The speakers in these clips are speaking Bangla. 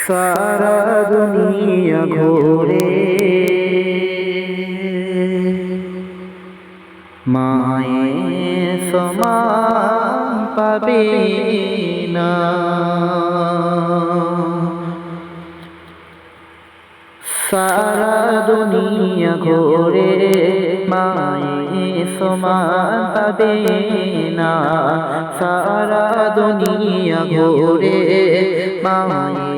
সারা দুনিয়া ঘুরে মায়ের সমান পাবে না। সারা দুনিয়া ঘুরে মায়ের সমান পাবে না। সারা দুনিয়া ঘুরে মায়ের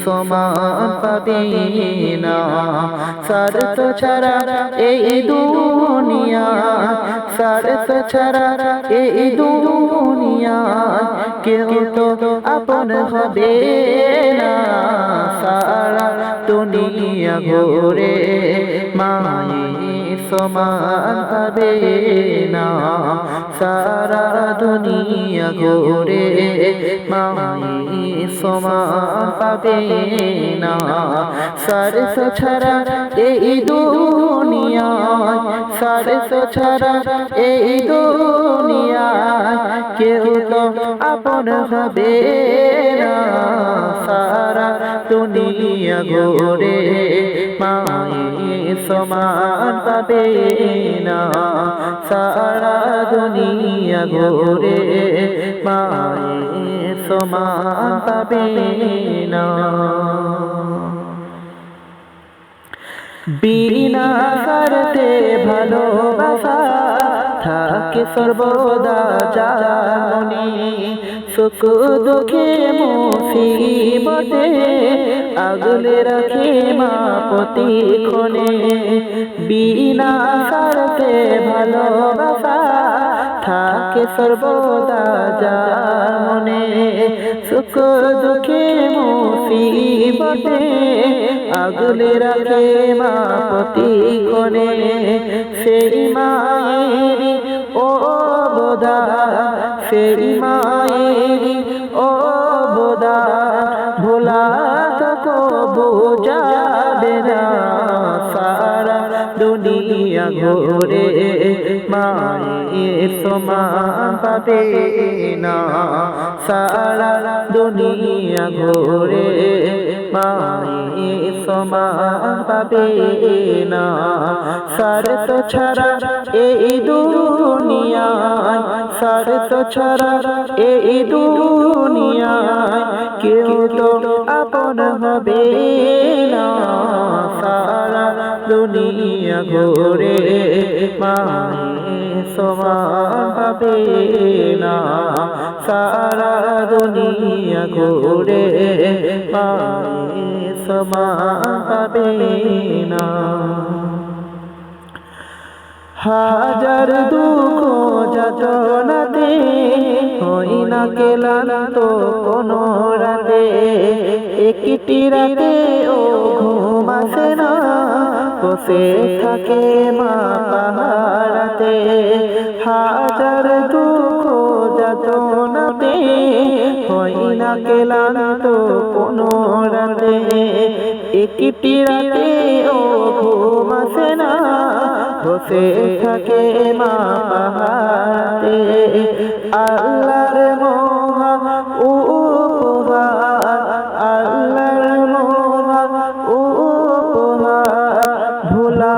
সমান পাবে না। স্বার্থ ছাড়া এই দুনিয়া, স্বার্থ ছাড়া এই দুনিয়া কেউ তো আপন হবে না। সারা দুনিয়া ঘুরে মায়ের সমান পাবে না। সারা দুনিয়া ঘুরে মায়ের সমান পাবে না। স্বার্থ ছাড়া এই দুনিয়া, স্বার্থ ছাড়া এই দুনিয়া কেউ তো আপন হবে না। সারা দুনিয়া ঘুরে মায়ের সমান পাবে না। সারা দুনিয়া ঘুরে মায়ের সমান পাবে না। বিনা স্বার্থে ভালোবাসা থাকে সর্বদা জানি। সুখ দুঃখে মুসিবতে আগলে রাখে মা প্রতিক্ষণে। বিনা স্বার্থে ভালোবাসা থাকে সর্বদা জানি। সুখ দুঃখে মুসিবতে আগলে রাখে মা প্রতিক্ষণে। সেই মায়ের অবদান, সেই মায়ের অবদান ভোলা তো কবু যাবে না। সারা দুনিয়া ঘুরে মায়ের সমান পাবে না। সারা দুনিয়া ঘুরে মায়ের সমান পাবে না। স্বার্থ ছাড়া এই দুনিয়ায়, স্বার্থ ছাড়া এই দুনিয়ায় কেউ তো আপন হবে না। সারা দুনিয়া ঘুরে মায়ের সমান পাবে না। সারা দুনিয়া ঘুরে মায়ের সমান পাবে না। হাজার দুঃখ যাতনাতে হই না ক্লান্ত কোনো রাতে। একটি রাতে ও ঘুম আসে না, বসে থাকে মা পাহারাতে। হাজার দুঃখ যাতনাতে হই না ক্লান্ত কোনো রাতে। একটি রাতে ও ঘুম আসে না, বসে থাকে মা পাহাড়ে। আল্লাহর মহা উপহার, আল্লাহর মহা উপহার ভোলা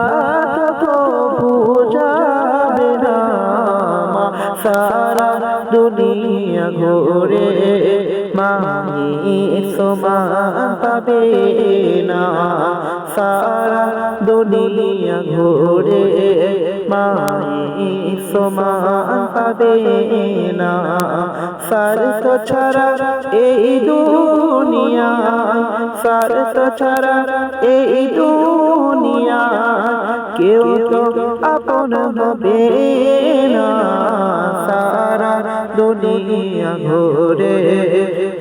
তো কবু যাবে না। সারা দুনিয়া ঘুরে মায়ের সমান পাবে না। সারা দুনিয়া ঘুরে মায়ের সমান পাবে না। স্বার্থ ছাড়া এই দুনিয়া, স্বার্থ ছাড়া এই দুনিয়া কেউ তো আপন হবে না। সারা দুনিয়া ঘুরে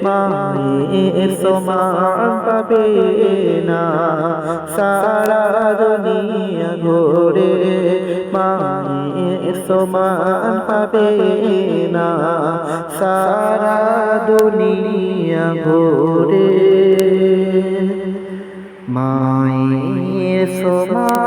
মায়ের সমান পাবে না। সারা দুনিয়া ঘুরে মায়ের সমান পাবে না। সারা দুনিয়া ঘুরে মায়ের সমান